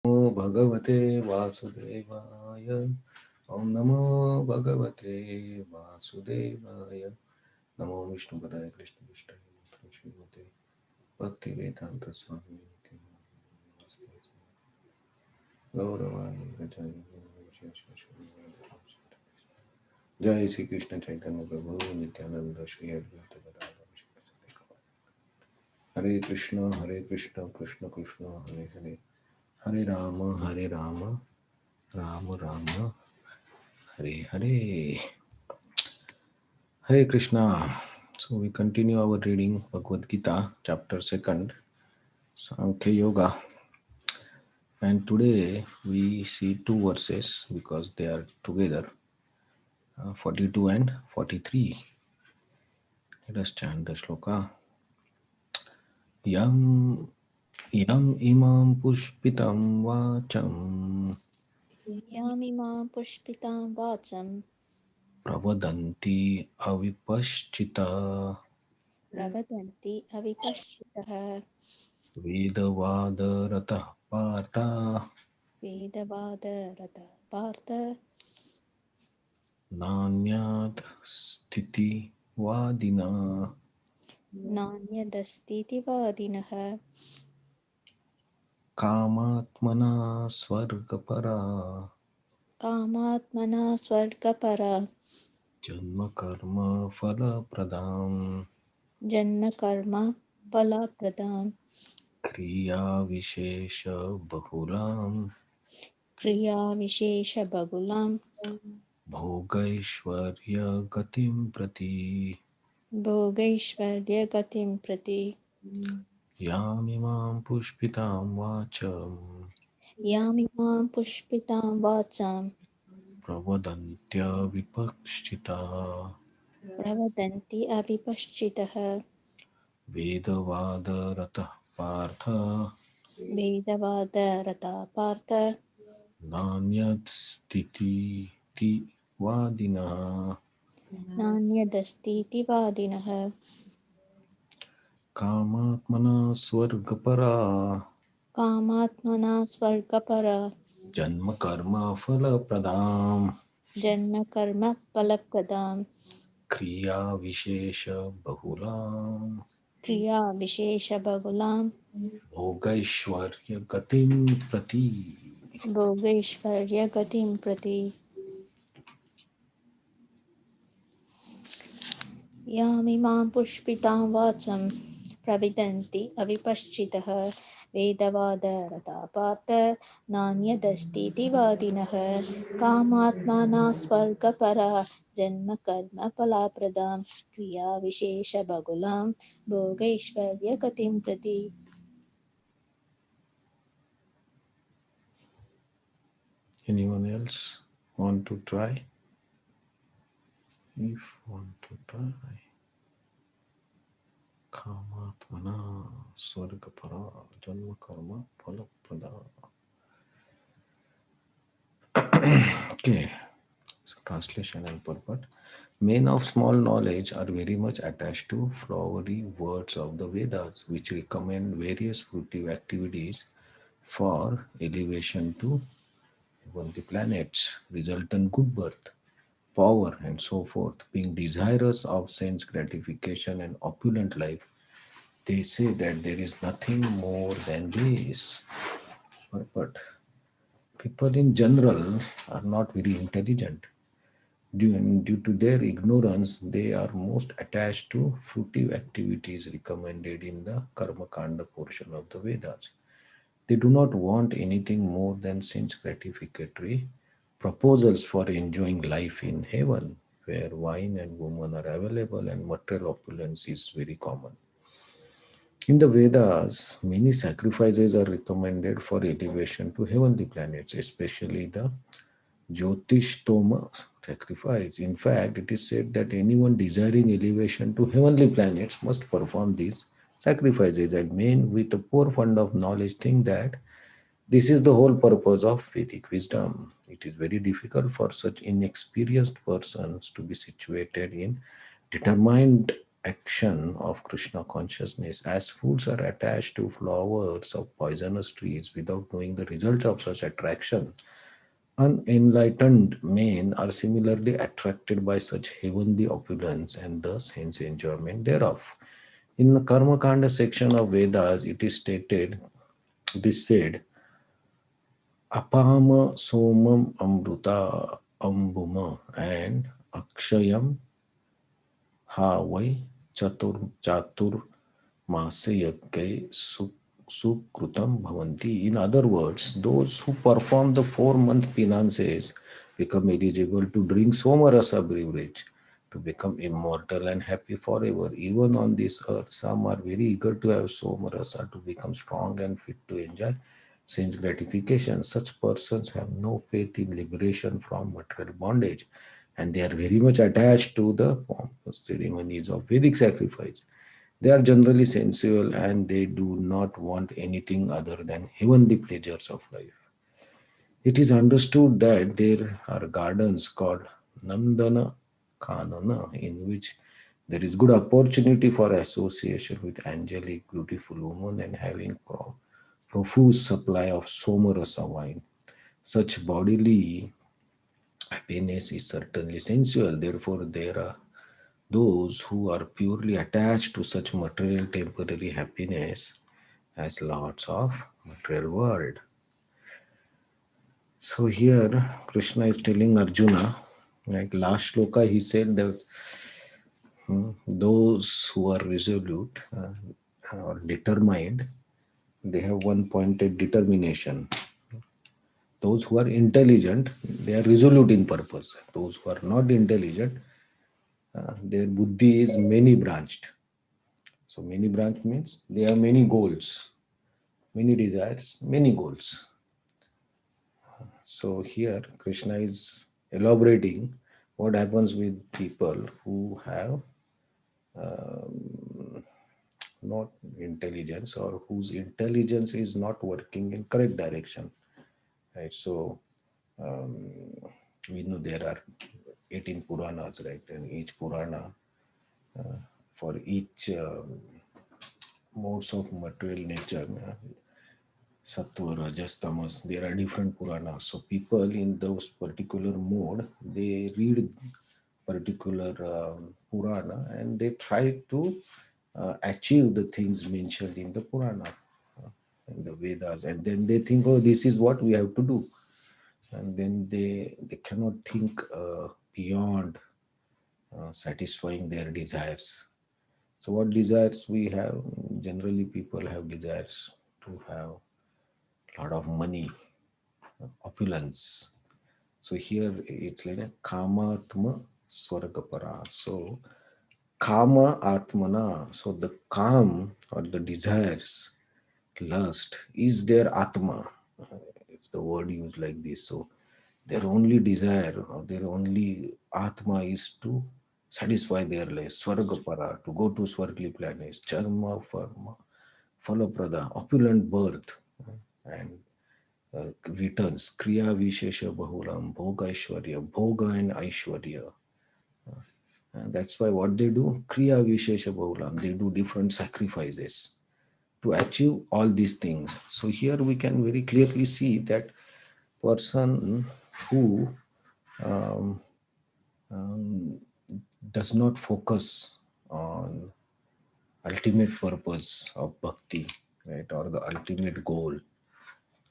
नमो भगवते वासुदेवाय। ओम नमो भगवते वासुदेवाय। नमो विष्णुपदाय कृष्णपृष्ठाय श्रीमते भक्तिवेदांत स्वामी गौरवाणी जय श्री कृष्ण चैतन्य प्रभु नित्यानंद श्री अद्वैत गदाधर श्रीवासादि गौर। हरे कृष्ण कृष्ण कृष्ण हरे हरे, हरे Ram Ram Ram Hare Hare, Hare Krishna. So we continue our reading Bhagavad Gita, chapter 2, Sankhya Yoga. And today we see two verses because they are together, 42 and 43. Let us chant the shloka. Yam Yam imam pushpitam vacham Yamimam pushpitam vacham pravadanti avipaschita pravadanti avipashchitaha vedavadarata partha vedavada rata partha Nanyat sthiti vadina nanyadastiti vadinaha kamatmana swargapara kamatmana swargapara janma karma phala pradam janma karma palapradam kriya vishesha bahulam kriya vishesha bagulam bhogaishvarya gatim prati bhogaishvarya gatim prati yamimam pushpitam vacham Yamimam pushpitam vacham pravadantya vipakshita pravadanti avipashchitaha vedavadarata partha vedavada rata partha Nanyat stiti ti vadina नान्यदस्तीति वादिनः kamatmana swargapara कामात्मना स्वर्गपर janma karma phala pradam जन्म कर्म फलप्रदां kriya vishesha bahulam क्रिया विशेषबहुलां bhogaishvarya gatim prati. भोगैश्वर्यगतिं प्रति यामिमां पुष्पितां वाचं प्रविदन्ति अविपश्चितः वेदवादरता पार्थ नान्यदस्तीति वादिनः कामात्मना स्वर्गपरा जन्मकर्मफलाप्रदां क्रियाविशेषबहुलां भोगैश्वर्यगतिं प्रति। Anyone else want to try? If want to try, kamatmana swargapara janma karma phala pradam. Okay. So translation and purport. Men of small knowledge are very much attached to flowery words of the Vedas, which recommend various fruitive activities for elevation to heavenly planets, resultant good birth, power, and so forth. Being desirous of sense gratification and opulent life, they say that there is nothing more than this. But people in general are not very intelligent. Due to their ignorance, they are most attached to fruitive activities recommended in the Karma Kanda portion of the Vedas. They do not want anything more than sense gratificatory proposals for enjoying life in heaven, where wine and women are available and material opulence is very common. In the Vedas, many sacrifices are recommended for elevation to heavenly planets, especially the Jyotishtoma sacrifice. In fact, it is said that anyone desiring elevation to heavenly planets must perform these sacrifices, and men with a poor fund of knowledge think that this is the whole purpose of Vedic wisdom. It is very difficult for such inexperienced persons to be situated in determined action of Krishna consciousness, as fools are attached to flowers of poisonous trees without knowing the results of such attraction. Unenlightened men are similarly attracted by such heavenly opulence and thus hence enjoyment thereof. In the Karma Kanda section of Vedas, it is said, Apama Somam Amruta Ambuma and Akshayam Ha Vai Chatur Masayake Sukrutam Bhavanti. In other words, those who perform the 4 month penances become eligible to drink Somarasa beverage to become immortal and happy forever. Even on this earth, some are very eager to have Somarasa to become strong and fit to enjoy sense gratification. Such persons have no faith in liberation from material bondage, and they are very much attached to the pompous ceremonies of Vedic sacrifice. They are generally sensual and they do not want anything other than heavenly pleasures of life. It is understood that there are gardens called Nandana Kanana in which there is good opportunity for association with angelic, beautiful women and having profuse supply of somarasa wine. Such bodily happiness is certainly sensual. Therefore, there are those who are purely attached to such material temporary happiness as lords of material world. So here Krishna is telling Arjuna, like last shloka, he said that those who are resolute or determined, they have one pointed determination. Those who are intelligent, they are resolute in purpose. Those who are not intelligent, their buddhi is many branched. So many branch means they have many goals, many desires, many goals. So here Krishna is elaborating what happens with people who have not intelligence or whose intelligence is not working in correct direction. Right. So um, we know there are 18 Puranas, right? And each Purana for each modes of material nature, Sattva, Rajas, Tamas, there are different Puranas. So people in those particular mode, they read particular Purana and they try to achieve the things mentioned in the Purana, in the Vedas, and then they think, oh, this is what we have to do, and then they cannot think beyond satisfying their desires. So, what desires we have? Generally, people have desires to have a lot of money, opulence. So here it's like a kamatma swargapara. So kama atmana. So the kam or the desires, lust is their atma. It's the word used like this. So their only desire or their only atma is to satisfy their life. Swargapara, to go to swargli planets, charma, pharma, falaprada, opulent birth, and returns, kriya vishesha bahulam, bhoga aishwarya, bhoga and aishwarya. And that's why what they do, kriya vishesha bahulam, they do different sacrifices to achieve all these things. So here we can very clearly see that person who um, um, does not focus on ultimate purpose of bhakti, right, or the ultimate goal,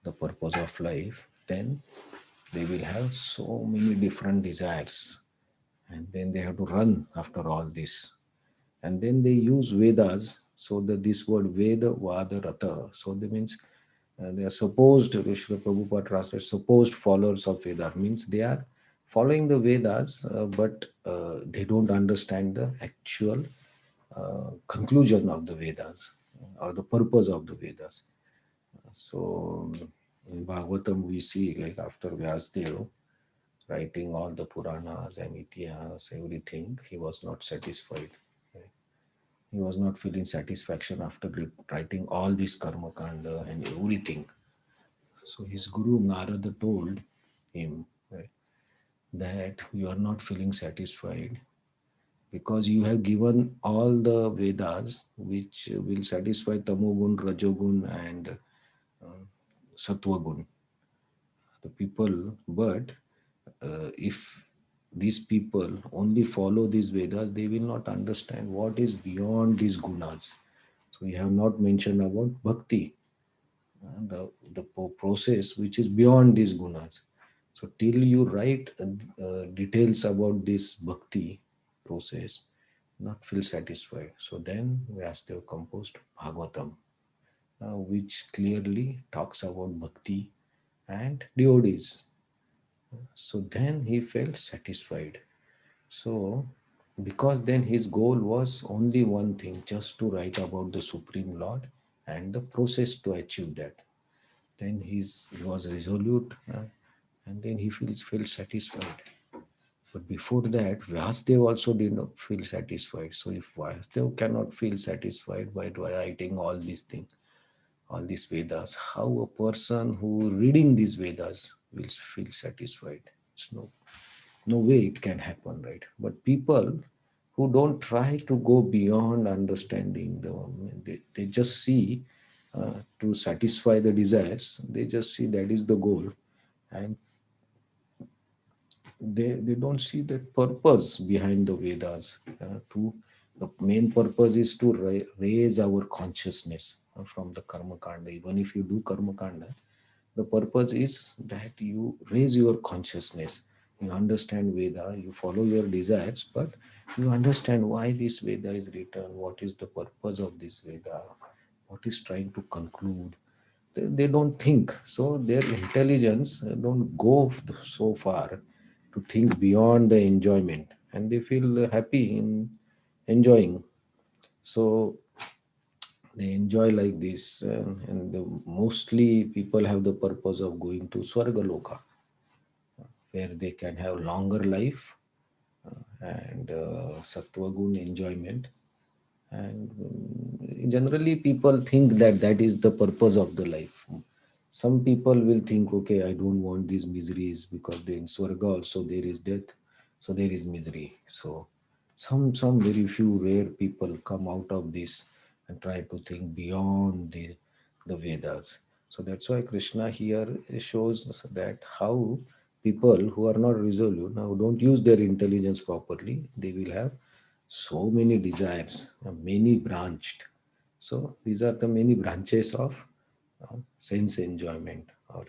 the purpose of life, then they will have so many different desires, and then they have to run after all this, and then they use Vedas. So that this word Veda Vada Rata, so that means they are supposed, Srila Prabhupada translates, supposed followers of Veda, means they are following the Vedas, but they don't understand the actual conclusion of the Vedas or the purpose of the Vedas. So in Bhagavatam we see, like after Vyasdev writing all the Puranas and Itihas, everything, he was not satisfied. Right? He was not feeling satisfaction after writing all this Karma Kanda and everything. So his Guru Narada told him, right, that you are not feeling satisfied because you have given all the Vedas which will satisfy Tamogun, Rajogun, and uh, Sattvagun, the people. But if these people only follow these Vedas, they will not understand what is beyond these gunas. So you have not mentioned about bhakti, the process which is beyond these gunas. So till you write details about this bhakti process, not feel satisfied. So then Vyasadeva composed Bhagavatam, which clearly talks about bhakti and devotees. So then he felt satisfied. So because then his goal was only one thing, just to write about the Supreme Lord and the process to achieve that. Then he was resolute, and then he felt satisfied. But before that, Vyasdev also did not feel satisfied. So if Vyasdev cannot feel satisfied by writing all these things, all these Vedas, how a person who reading these Vedas will feel satisfied? It's no way it can happen, right? But people who don't try to go beyond understanding they just see to satisfy the desires, they just see that is the goal, and they don't see the purpose behind the Vedas. To the main purpose is to raise our consciousness from the karma kanda. Even if you do karma kanda, the purpose is that you raise your consciousness. You understand Veda, you follow your desires, but you understand why this Veda is written, what is the purpose of this Veda, what is trying to conclude. They don't think. So their intelligence don't go so far to think beyond the enjoyment, and they feel happy in enjoying. So they enjoy like this, mostly people have the purpose of going to Swargaloka, where they can have longer life and sattvagun enjoyment. And generally people think that that is the purpose of the life. Some people will think, okay, I don't want these miseries, because in Swarga also there is death, so there is misery. So some very few rare people come out of this and try to think beyond the Vedas. So that's why Krishna here shows that how people who are not resolute, now don't use their intelligence properly, they will have so many desires, many branched. So these are the many branches of sense enjoyment or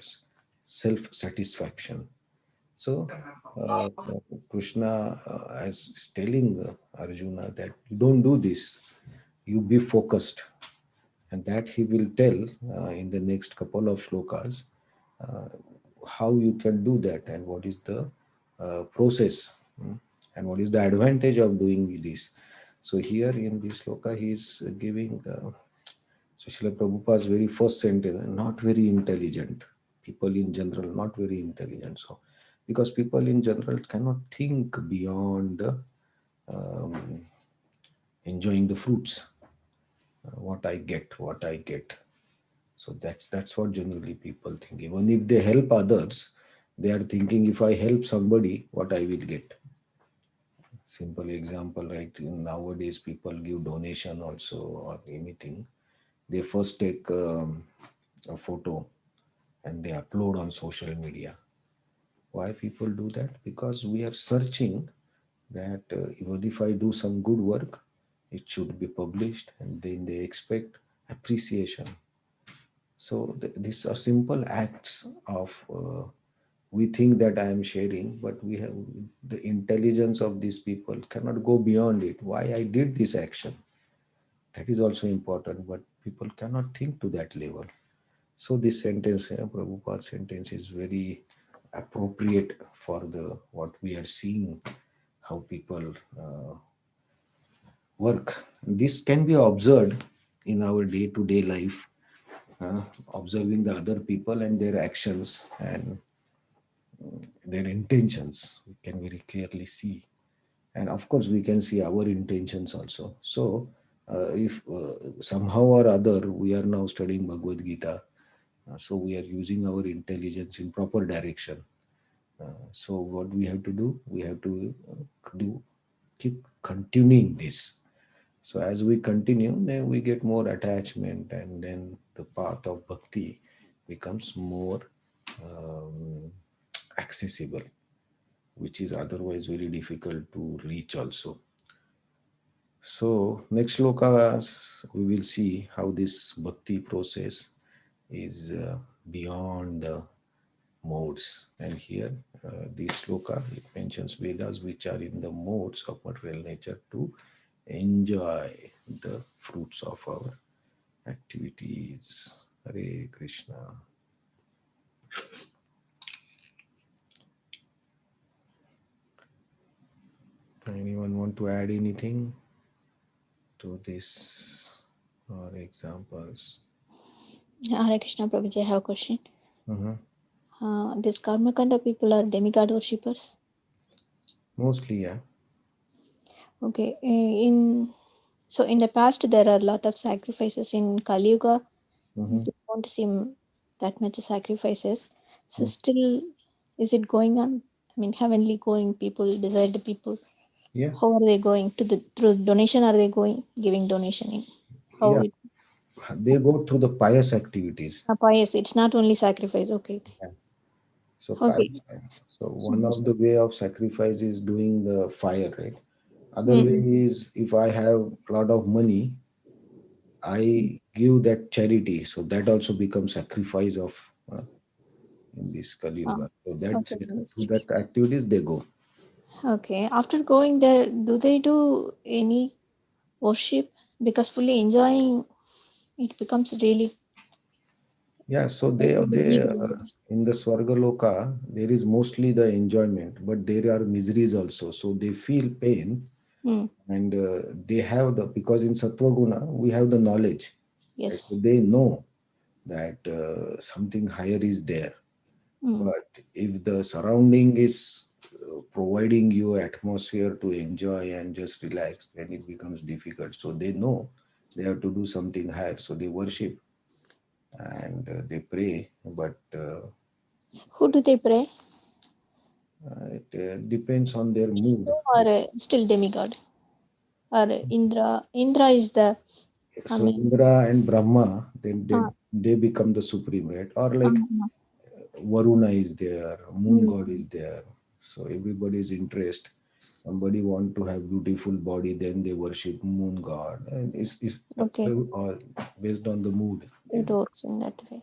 self satisfaction. So Krishna is telling Arjuna that you don't do this, you be focused, and that he will tell in the next couple of shlokas uh, how you can do that and what is the process, and what is the advantage of doing this. So here in this shloka he is giving so Srila Prabhupada's very first sentence, not very intelligent. People in general, not very intelligent. So because people in general cannot think beyond the um, enjoying the fruits, what I get. So that's what generally people think. Even if they help others, they are thinking, if I help somebody, what I will get. Simple example, right? Nowadays, people give donation also or anything. They first take a photo and they upload on social media. Why people do that? Because we are searching that even if I do some good work, it should be published, and then they expect appreciation. So these are simple acts of we think that I am sharing, but we have the intelligence of these people cannot go beyond it. Why I did this action? That is also important, but people cannot think to that level. So this sentence, Prabhupada's sentence, is very appropriate for the what we are seeing, how people work. This can be observed in our day-to-day life, observing the other people and their actions and their intentions. We can very clearly see, and of course, we can see our intentions also. So, if somehow or other we are now studying Bhagavad Gita, so we are using our intelligence in proper direction. So what we have to do? We have to do. keep continuing this. So as we continue, then we get more attachment, and then the path of bhakti becomes more um, accessible, which is otherwise very difficult to reach also. So next slokas we will see how this bhakti process is beyond the modes. And here, this sloka it mentions Vedas which are in the modes of material nature to enjoy the fruits of our activities. Hare Krishna. Anyone want to add anything to this or examples? Hare Krishna Prabhuji, I have a question. Mhm. These Karmakanda people are demigod worshippers. Mostly, yeah. Okay. In the past there are a lot of sacrifices in Kali Yuga. Hmm. They don't seem that much sacrifices. So still, is it going on? I mean, heavenly going people, desired people. Yeah, How are they going to the through donation? Are they going giving donation in? How yeah. it? They go through the pious activities. Pious. It's not only sacrifice. Okay. Yeah. So, Okay. so one of Understood. the way of sacrifice is doing the fire, right? Other way Mm-mm. is if I have a lot of money, I give that charity. So that also becomes sacrifice of in this Kali Ah, Yuga. So that okay. through that activities they go. Okay. After going there, do they do any worship? Because fully enjoying it becomes really Yeah. So really they need. in the Swargaloka there is mostly the enjoyment, but there are miseries also. So they feel pain, Mm. and they have the because in Sattva Guna we have the knowledge, right? So Yes. they know that something higher is there. Mm. But if the surrounding is providing you atmosphere to enjoy and just relax, then it becomes difficult. So they know they have to do something higher. So they worship and they pray, but Who do they pray? it depends on their mood. Or still demigod? Or Indra? Indra is the, I So mean, Indra and Brahma, then uh, they become the supreme, right? Or uh, like Varuna is there, moon god mm, is there. So everybody's interest. Somebody want to have beautiful body, then they worship moon god, and it's okay, all based on the mood. it works in that way.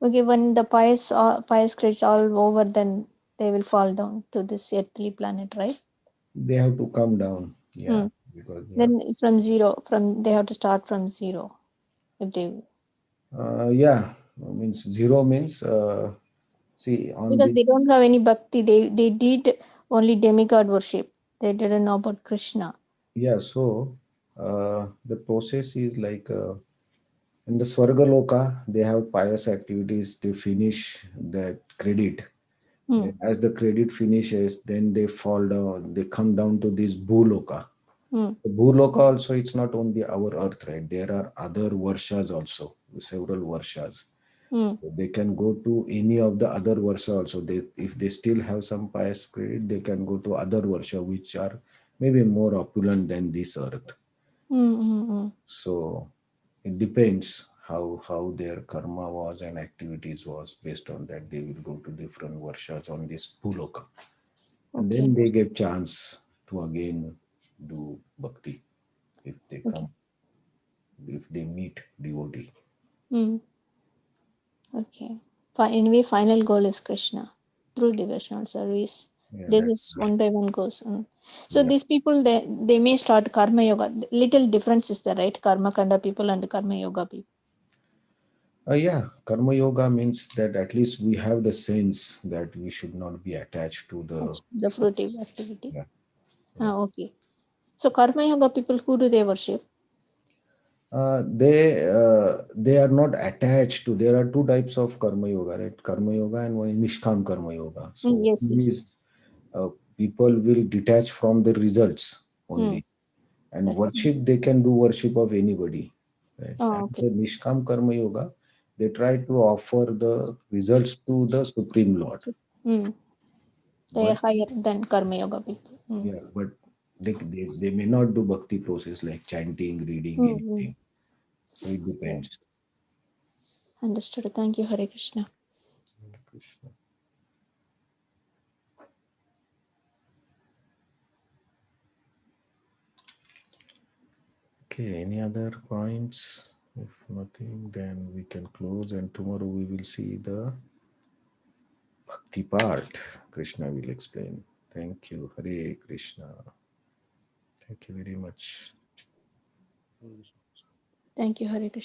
Okay, when the pious creatures all over, then they will fall down to this earthly planet, right? They have to come down, yeah, Hmm. because they have. Then from zero, from they have to start from zero. If they Yeah, means zero means see on because the they don't have any bhakti, they did only demigod worship. They didn't know about Krishna. yeah. So the process is like. In the Swargaloka, they have pious activities. They finish that credit. Hmm. Then, as the credit finishes, then they fall down. They come down to this Bhuloka. Hmm. The Bhuloka also, it's not only our earth, right? There are other varshas also, several varshas. Hmm. So they can go to any of the other varsha also. They, if they still have some pious credit, they can go to other varsha which are maybe more opulent than this earth. Hmm. Hmm. Hmm. So it depends how their karma was and activities was. Based on that, they will go to different varshas on this puloka, and Okay. then they get chance to again do bhakti if they Okay. come, if they meet devotee. Hmm. Okay. Anyway, final goal is Krishna through devotional service. Yeah, This that's is right. one by one goes. So Yeah, these people they may start karma yoga. Little difference is there, right? Karma kanda people and karma yoga people. yeah. Karma yoga means that at least we have the sense that we should not be attached to the. That's the fruitive activity. Yeah, yeah. Okay. So karma yoga people, who do they worship? They are not attached to. There are two types of karma yoga, right? Karma yoga and one is nishkam karma yoga. Mm, So yes, one yes. is people will detach from the results Hmm. only, and That. worship they can do worship of anybody, right? Oh, And okay. the nishkam karma yoga, they try to offer the results to the supreme lord, So, hmm. They are but higher than karma yoga people. Hmm. yeah, but They may not do bhakti process like chanting, reading, Mm-hmm. anything. So it Yeah. depends. Understood. Thank you, Hare Krishna. Hare Krishna. Okay, any other points? If nothing, then we can close, and tomorrow we will see the bhakti part. Krishna will explain. Thank you. Hare Krishna. Thank you very much. Thank you, Hare Krishna.